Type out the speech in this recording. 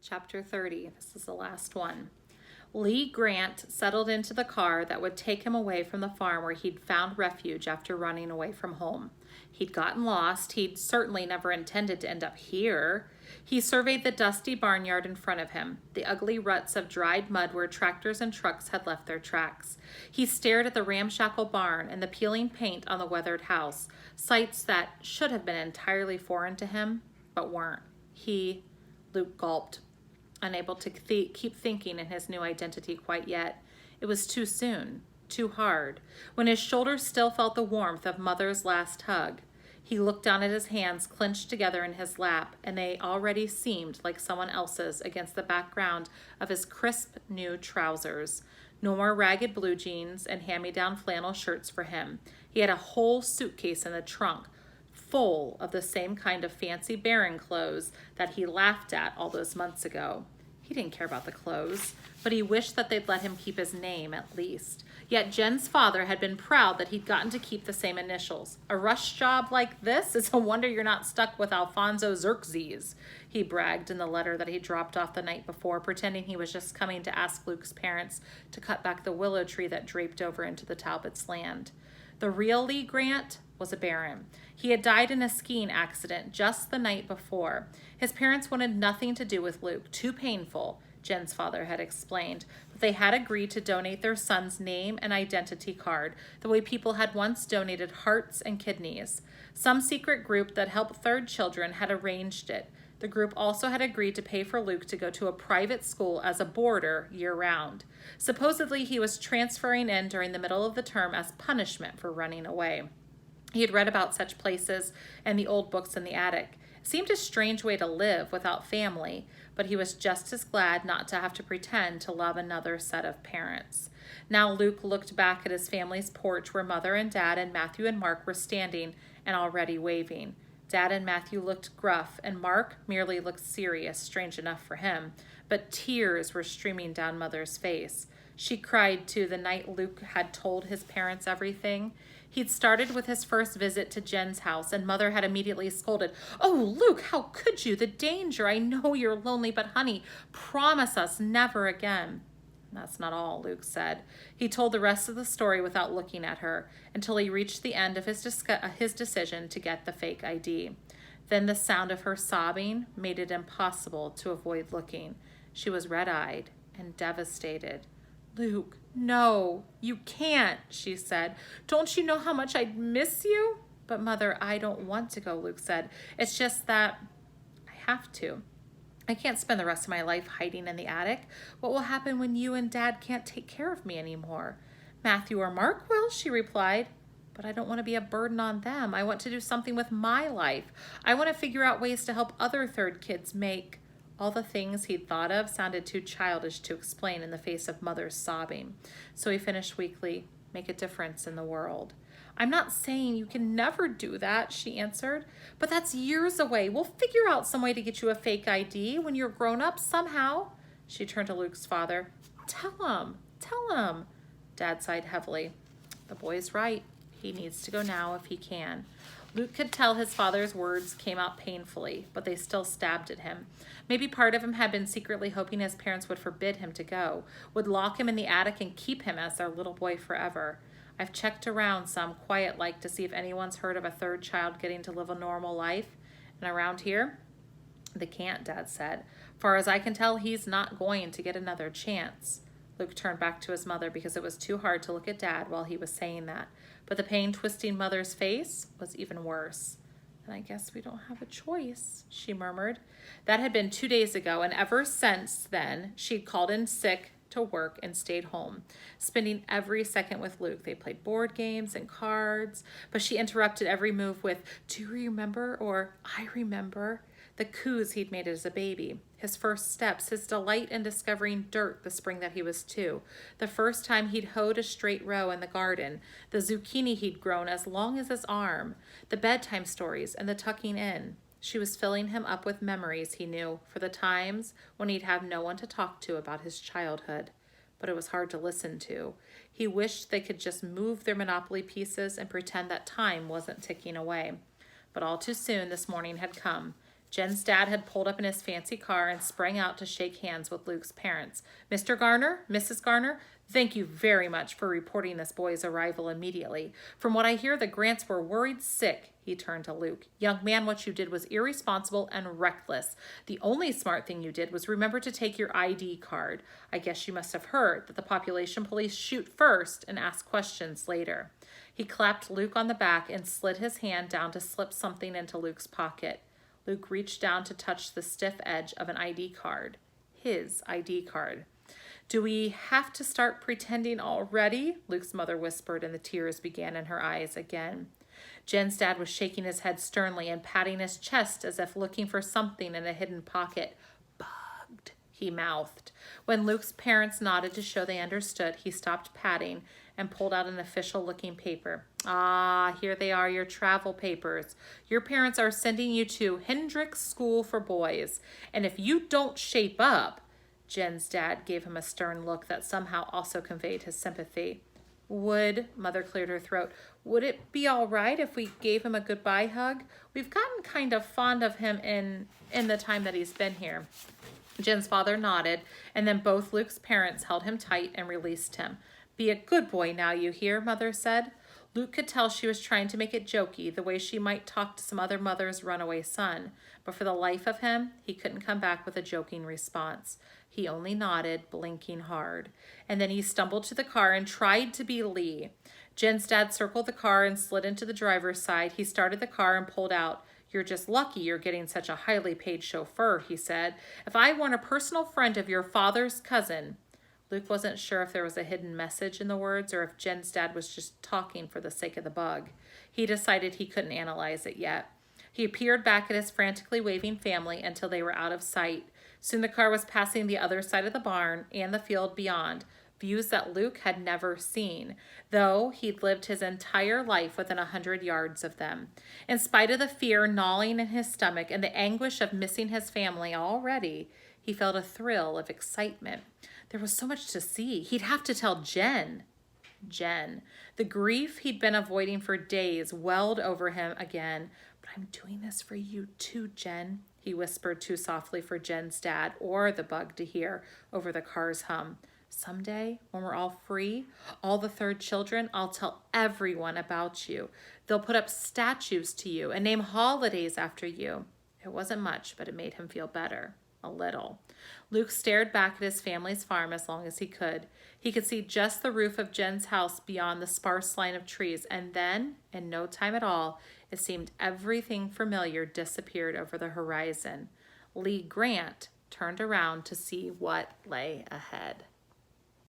Chapter 30. This is the last one. Lee Grant settled into the car that would take him away from the farm where he'd found refuge after running away from home. He'd gotten lost. He'd certainly never intended to end up here. He surveyed the dusty barnyard in front of him, the ugly ruts of dried mud where tractors and trucks had left their tracks. He stared at the ramshackle barn and the peeling paint on the weathered house, sights that should have been entirely foreign to him, but weren't. Luke gulped, unable to keep thinking in his new identity quite yet. It was too soon, too hard, when his shoulders still felt the warmth of Mother's last hug. He looked down at his hands clenched together in his lap, and they already seemed like someone else's against the background of his crisp new trousers. No more ragged blue jeans and hand-me-down flannel shirts for him. He had a whole suitcase in the trunk, full of the same kind of fancy Baron clothes that he laughed at all those months ago. He didn't care about the clothes, but he wished that they'd let him keep his name at least. Yet Jen's father had been proud that he'd gotten to keep the same initials. A rush job like this? It's a wonder you're not stuck with Alfonso Xerxes, he bragged in the letter that he dropped off the night before, pretending he was just coming to ask Luke's parents to cut back the willow tree that draped over into the Talbots' land. The real Lee Grant was a baron. He had died in a skiing accident just the night before. His parents wanted nothing to do with Luke, too painful, Jen's father had explained, but they had agreed to donate their son's name and identity card, the way people had once donated hearts and kidneys. Some secret group that helped third children had arranged it. The group also had agreed to pay for Luke to go to a private school as a boarder year-round. Supposedly, he was transferring in during the middle of the term as punishment for running away. He had read about such places in the old books in the attic. It seemed a strange way to live without family, but he was just as glad not to have to pretend to love another set of parents. Now Luke looked back at his family's porch where Mother and Dad and Matthew and Mark were standing and already waving. Dad and Matthew looked gruff, and Mark merely looked serious, strange enough for him, but tears were streaming down Mother's face. She cried, too, the night Luke had told his parents everything. He'd started with his first visit to Jen's house, and Mother had immediately scolded, "Oh, Luke, how could you? The danger. I know you're lonely, but honey, promise us never again." "That's not all," Luke said. He told the rest of the story without looking at her until he reached the end of his decision to get the fake ID. Then the sound of her sobbing made it impossible to avoid looking. She was red-eyed and devastated. "Luke, no, you can't," she said. "Don't you know how much I'd miss you?" "But Mother, I don't want to go," Luke said. "It's just that I have to. I can't spend the rest of my life hiding in the attic. What will happen when you and Dad can't take care of me anymore?" "Matthew or Mark will," she replied. "But I don't want to be a burden on them. I want to do something with my life. I want to figure out ways to help other third kids make..." All the things he'd thought of sounded too childish to explain in the face of Mother's sobbing. So he finished weakly, "Make a difference in the world." "I'm not saying you can never do that," she answered, "but that's years away. We'll figure out some way to get you a fake ID when you're grown up somehow." She turned to Luke's father. Tell him. Dad sighed heavily. "The boy's right. He needs to go now if he can." Luke could tell his father's words came out painfully, but they still stabbed at him. Maybe part of him had been secretly hoping his parents would forbid him to go, would lock him in the attic and keep him as their little boy forever. "I've checked around some, quiet-like, to see if anyone's heard of a third child getting to live a normal life. And around here, they can't," Dad said. "Far as I can tell, he's not going to get another chance." Luke turned back to his mother because it was too hard to look at Dad while he was saying that. But the pain twisting Mother's face was even worse. "And I guess we don't have a choice," she murmured. That had been 2 days ago, and ever since then, she'd called in sick to work and stayed home, spending every second with Luke. They played board games and cards, but she interrupted every move with, "Do you remember?" or "I remember." The coups he'd made as a baby, his first steps, his delight in discovering dirt the spring that he was 2, the first time he'd hoed a straight row in the garden, the zucchini he'd grown as long as his arm, the bedtime stories and the tucking in. She was filling him up with memories, he knew, for the times when he'd have no one to talk to about his childhood. But it was hard to listen to. He wished they could just move their Monopoly pieces and pretend that time wasn't ticking away. But all too soon this morning had come. Jen's dad had pulled up in his fancy car and sprang out to shake hands with Luke's parents. Mr. Garner, Mrs. Garner, thank you very much for reporting this boy's arrival immediately. From what I hear, the Grants were worried sick. He turned to Luke. Young man, what you did was irresponsible and reckless. The only smart thing you did was remember to take your ID card. I guess you must have heard that the population police shoot first and ask questions later. He clapped Luke on the back and slid his hand down to slip something into Luke's pocket. Luke reached down to touch the stiff edge of an ID card. His ID card. Do we have to start pretending already? Luke's mother whispered, and the tears began in her eyes again. Jen's dad was shaking his head sternly and patting his chest as if looking for something in a hidden pocket. Bugged, he mouthed. When Luke's parents nodded to show they understood, he stopped patting and pulled out an official-looking paper. Ah, here they are, your travel papers. Your parents are sending you to Hendricks School for Boys, and if you don't shape up... Jen's dad gave him a stern look that somehow also conveyed his sympathy. Mother cleared her throat, would it be all right if we gave him a goodbye hug? We've gotten kind of fond of him in the time that he's been here. Jen's father nodded, and then both Luke's parents held him tight and released him. Be a good boy now, you hear, Mother said. Luke could tell she was trying to make it jokey, the way she might talk to some other mother's runaway son, but for the life of him, he couldn't come back with a joking response. He only nodded, blinking hard. And then he stumbled to the car and tried to be Lee. Jen's dad circled the car and slid into the driver's side. He started the car and pulled out. You're just lucky you're getting such a highly paid chauffeur, he said. If I weren't a personal friend of your father's cousin... Luke wasn't sure if there was a hidden message in the words or if Jen's dad was just talking for the sake of the bug. He decided he couldn't analyze it yet. He peered back at his frantically waving family until they were out of sight. Soon the car was passing the other side of the barn and the field beyond, views that Luke had never seen, though he'd lived his entire life within 100 yards of them. In spite of the fear gnawing in his stomach and the anguish of missing his family already, he felt a thrill of excitement. There was so much to see. He'd have to tell Jen. The grief he'd been avoiding for days welled over him again. But I'm doing this for you too, Jen, he whispered too softly for Jen's dad or the bug to hear over the car's hum. Someday, when we're all free, all the third children, I'll tell everyone about you. They'll put up statues to you and name holidays after you. It wasn't much, but it made him feel better. A little. Luke stared back at his family's farm as long as he could. He could see just the roof of Jen's house beyond the sparse line of trees, and then, in no time at all, it seemed everything familiar disappeared over the horizon. Lee Grant turned around to see what lay ahead.